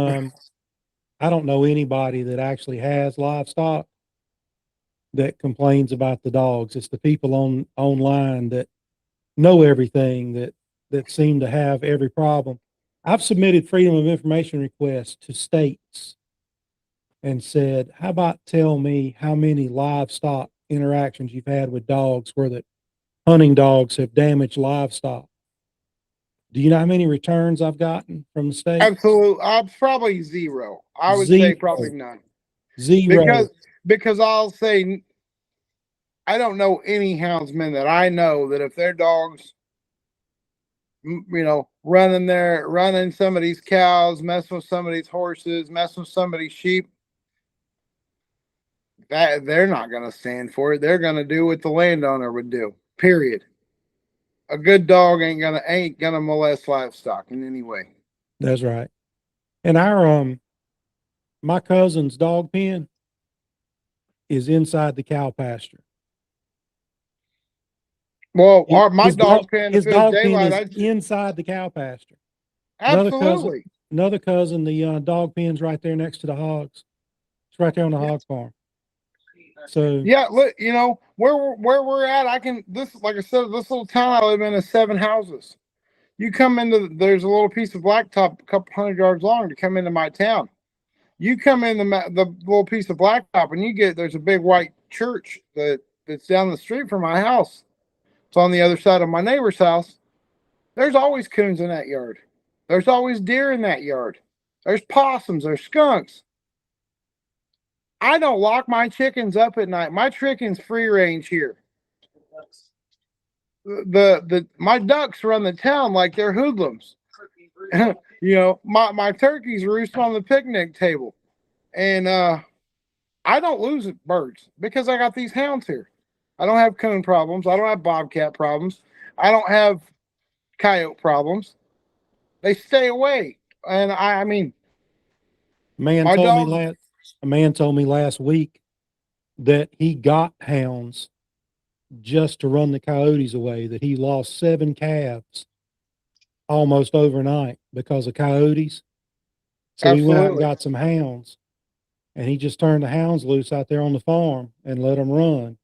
know anybody that actually has livestock that complains about the dogs. It's the people online that know everything that seem to have every problem. I've submitted freedom of information requests to states and said, how about tell me how many livestock interactions you've had with dogs where the hunting dogs have damaged livestock? Do you know how many returns I've gotten from the state? Absolutely, I'm probably zero. I would say probably Zero. none. Zero. Because I'll say I don't know any houndsmen that I know that if their dogs, running somebody's cows, messing with somebody's horses, messing with somebody's sheep, that they're not going to stand for it. They're going to do what the landowner would do. Period. A good dog ain't gonna molest livestock in any way. That's right. And our my cousin's dog pen is inside the cow pasture. Well, my dog pen, His if it was dog pen daylight, is I'd inside the cow pasture. Another cousin, absolutely. another cousin, the dog pen's right there next to the hogs. It's right there on the hog farm. So Yeah, look, where we're at. I can this like I said, this little town I live in is 7 houses. You come into there's a little piece of blacktop a couple hundred yards long to come into my town. You come in the little piece of blacktop and there's a big white church that's down the street from my house. It's on the other side of my neighbor's house. There's always coons in that yard. There's always deer in that yard. There's possums. There's skunks. I don't lock my chickens up at night. My chickens free range here. My ducks run the town like they're hoodlums. My turkeys roost on the picnic table, and I don't lose birds because I got these hounds here. I don't have coon problems. I don't have bobcat problems. I don't have coyote problems. They stay away, and I mean, man my told me dogs. last a man told me last week that he got hounds just to run the coyotes away, that he lost 7 calves almost overnight because of coyotes. So he went out and Absolutely. got some hounds, and he just turned the hounds loose out there on the farm and let them run.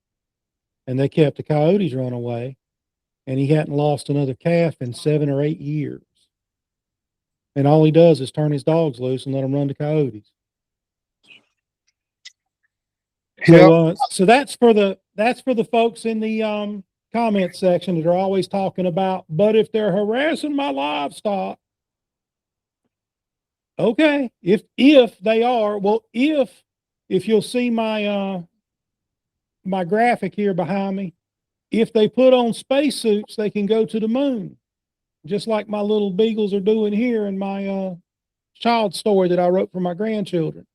And they kept the coyotes run away, and he hadn't lost another calf in 7 or 8 years. And all he does is turn his dogs loose and let them run the coyotes. Yep. So that's for the folks in the comment section that are always talking about, but if they're harassing my livestock, okay, if they are, well, if you'll see my my graphic here behind me, if they put on spacesuits, they can go to the moon, just like my little beagles are doing here in my child story that I wrote for my grandchildren.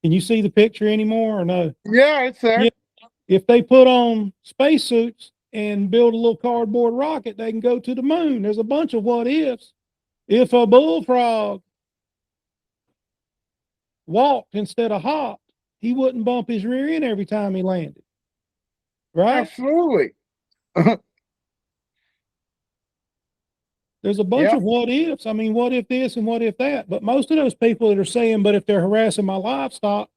Can you see the picture anymore or no? Yeah, it's there. Yeah. If they put on spacesuits and build a little cardboard rocket, they can go to the moon. There's a bunch of what ifs. If a bullfrog walked instead of hopped, he wouldn't bump his rear end every time he landed. Right? Absolutely. There's a bunch Yeah. of what ifs. I mean, what if this and what if that? But most of those people that are saying, but if they're harassing my livestock,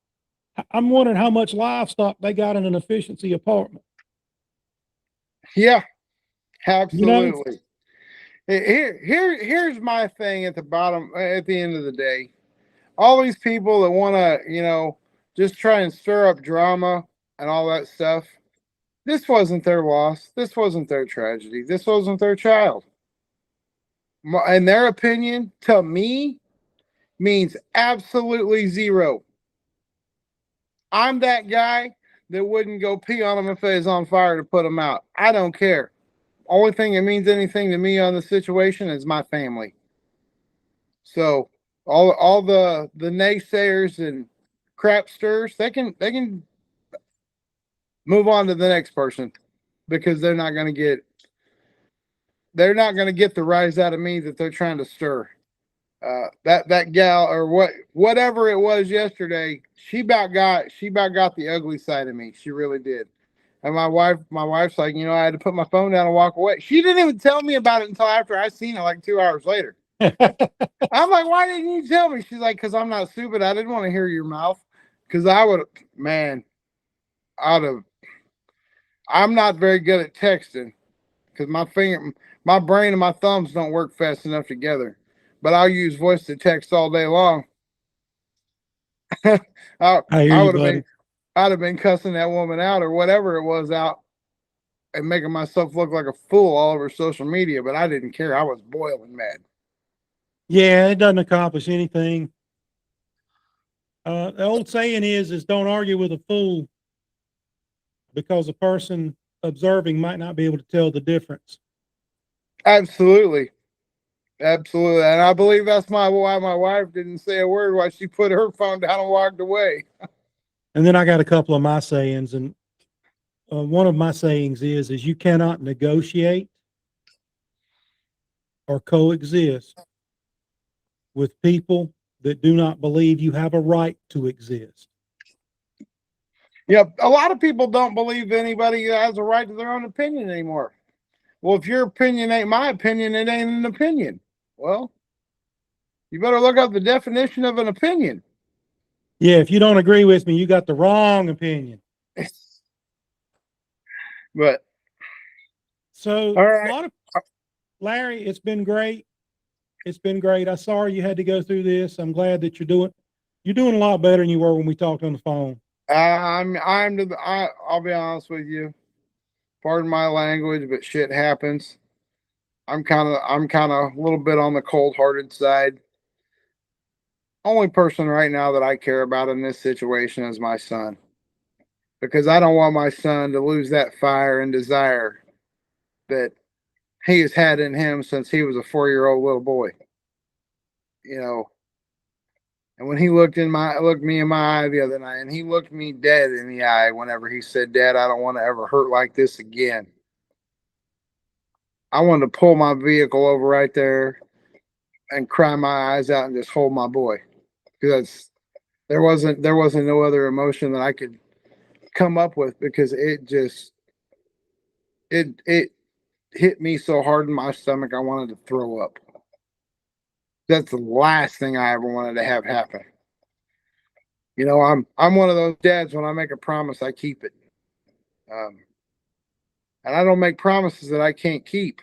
I'm wondering how much livestock they got in an efficiency apartment. Yeah. You know, Absolutely. Here's my thing at the bottom, at the end of the day. All these people that want to, just try and stir up drama and all that stuff. This wasn't their loss. This wasn't their tragedy. This wasn't their child. And their opinion to me means absolutely zero. I'm that guy that wouldn't go pee on him if he was on fire to put him out. I don't care. Only thing that means anything to me on the situation is my family. So all the naysayers and crapsters, they can move on to the next person because they're not going to get the rise out of me that they're trying to stir. That gal or whatever it was yesterday, she about got the ugly side of me. She really did. And my wife's like, I had to put my phone down and walk away. She didn't even tell me about it until after I seen it, like 2 hours later. I'm like, why didn't you tell me? She's like, because I'm not stupid. I didn't want to hear your mouth. Because I would, man, I'm not very good at texting because my brain and my thumbs don't work fast enough together. But I'll use voice to text all day long. I hear you, would have buddy. I'd have been cussing that woman out or whatever it was out and making myself look like a fool all over social media, but I didn't care. I was boiling mad. Yeah, it doesn't accomplish anything. The old saying is don't argue with a fool because a person observing might not be able to tell the difference. Absolutely. Absolutely. And I believe that's why my wife didn't say a word while she put her phone down and walked away. And then I got a couple of my sayings, and one of my sayings is you cannot negotiate or coexist with people that do not believe you have a right to exist. Yep. A lot of people don't believe anybody has a right to their own opinion anymore. Well, if your opinion ain't my opinion, it ain't an opinion. Well, you better look up the definition of an opinion. Yeah, if you don't agree with me, you got the wrong opinion. But so all right. a lot of Larry, it's been great. It's been great. I'm sorry you had to go through this. I'm glad that you're doing a lot better than you were when we talked on the phone. I'll be honest with you. Pardon my language, but shit happens. I'm kind of a little bit on the cold-hearted side. Only person right now that I care about in this situation is my son. Because I don't want my son to lose that fire and desire that he has had in him since he was a 4-year-old little boy. And when he looked me in my eye the other night, and he looked me dead in the eye whenever he said, "Dad, I don't want to ever hurt like this again." I wanted to pull my vehicle over right there and cry my eyes out and just hold my boy, because there wasn't no other emotion that I could come up with, because it hit me so hard in my stomach I wanted to throw up. That's the last thing I ever wanted to have happen. I'm one of those dads, when I make a promise, I keep it. And I don't make promises that I can't keep.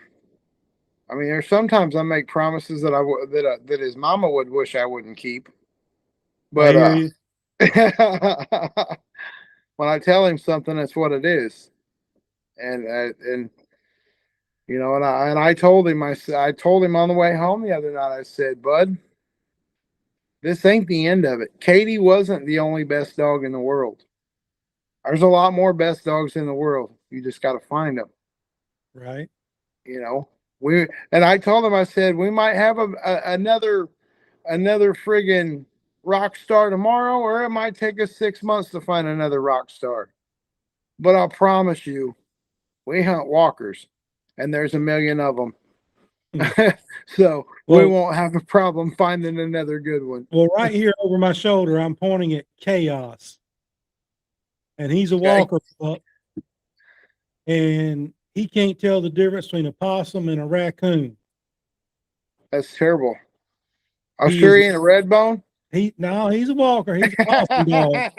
I mean, there's sometimes I make promises that his mama would wish I wouldn't keep. But I hear you. when I tell him something, that's what it is. And I told him I told him on the way home the other night. I said, "Bud, this ain't the end of it. Katie wasn't the only best dog in the world. There's a lot more best dogs in the world. You just got to find them." Right. And I told him, I said, we might have another friggin' rock star tomorrow, or it might take us 6 months to find another rock star. But I'll promise you, we hunt walkers, and there's a million of them. So we Well, won't have a problem finding another good one. well, right here over my shoulder, I'm pointing at Chaos, and he's a Okay. walker pup, and he can't tell the difference between a possum and a raccoon. That's terrible. I'm He sure is he ain't a red bone. No, he's a walker. He's a possum dog.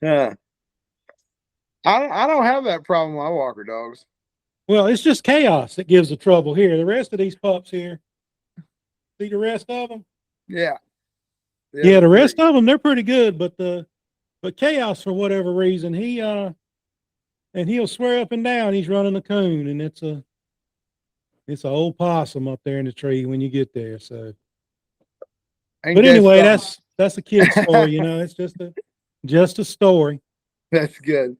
Yeah. I don't have that problem with my walker dogs. Well, it's just Chaos that gives the trouble here. The rest of these pups here, see the rest of them? Yeah. Yeah, the rest of them, they're pretty good, but Chaos, for whatever reason, and he'll swear up and down he's running a coon, and it's a old possum up there in the tree when you get there. So, but anyway, that's a kid's story, you know. It's just a story. That's good.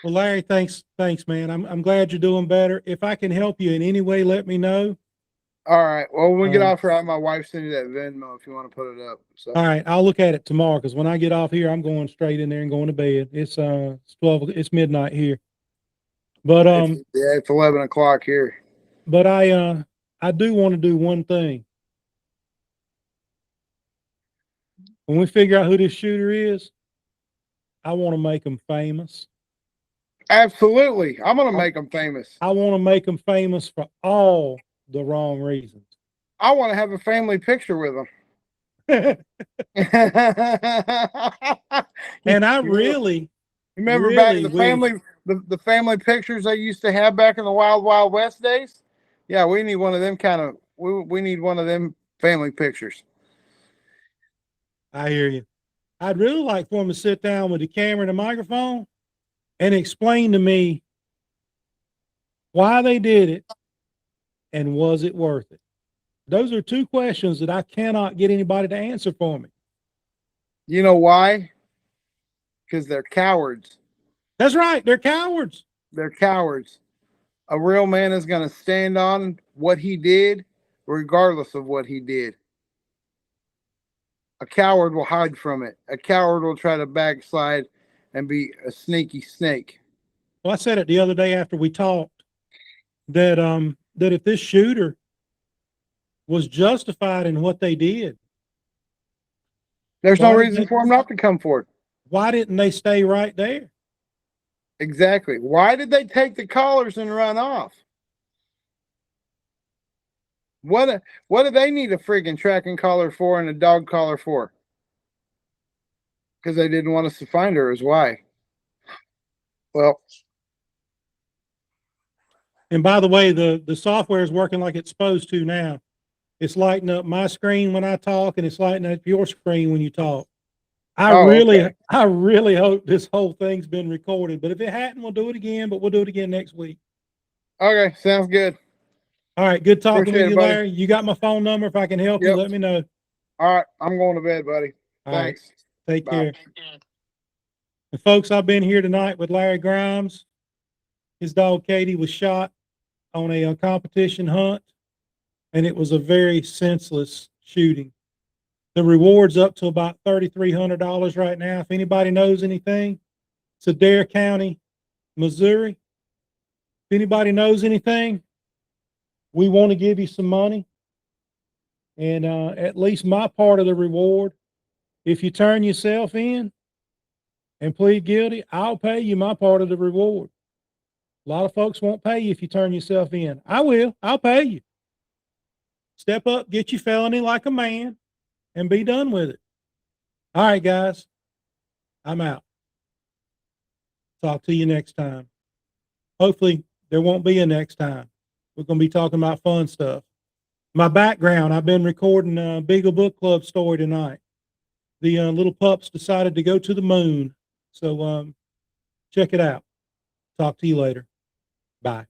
Well, Larry, thanks, man. I'm glad you're doing better. If I can help you in any way, let me know. All right. Well, when we get off here, my wife sent you that Venmo if you want to put it up. So. All right, I'll look at it tomorrow, because when I get off here, I'm going straight in there and going to bed. It's 12. It's midnight here. But it's 11 o'clock here. But I do want to do one thing. When we figure out who this shooter is, I want to make him famous. Absolutely. I'm going to make him famous. I want to make him famous for all the wrong reasons. I want to have a family picture with him. And I really remember back in the family pictures they used to have back in the Wild Wild West days. Yeah, we need one of them we need one of them family pictures. I hear you. I'd really like for him to sit down with the camera and the microphone and explain to me why they did it and was it worth it. Those are two questions that I cannot get anybody to answer for me. You know why? Because they're cowards. That's right. They're cowards. They're cowards. A real man is going to stand on what he did, regardless of what he did. A coward will hide from it. A coward will try to backslide and be a sneaky snake. Well, I said it the other day after we talked that if this shooter was justified in what they did, there's no reason for him not to come forward. Why didn't they stay right there? Exactly. Why did they take the collars and run off? What do they need a friggin' tracking collar for and a dog collar for? Because they didn't want us to find her is why. Well. And by the way, the software is working like it's supposed to now. It's lighting up my screen when I talk, and it's lighting up your screen when you talk. I really hope this whole thing's been recorded, but if it hadn't, we'll do it again, but we'll do it again next week. Okay. Sounds good. All right. Good talking with you, buddy. Larry. You got my phone number. If I can help you, let me know. All right. I'm going to bed, buddy. Thanks. Right. Take care. And folks, I've been here tonight with Larry Grimes. His dog Katie was shot on a competition hunt, and it was a very senseless shooting. The reward's up to about $3,300 right now. If anybody knows anything, it's Adair County, Missouri. If anybody knows anything, we want to give you some money. And at least my part of the reward, if you turn yourself in and plead guilty, I'll pay you my part of the reward. A lot of folks won't pay you if you turn yourself in. I will. I'll pay you. Step up, get your felony like a man, and be done with it. All right, guys. I'm out. Talk to you next time. Hopefully, there won't be a next time. We're going to be talking about fun stuff. My background, I've been recording a Beagle Book Club story tonight. The little pups decided to go to the moon. So check it out. Talk to you later. Bye.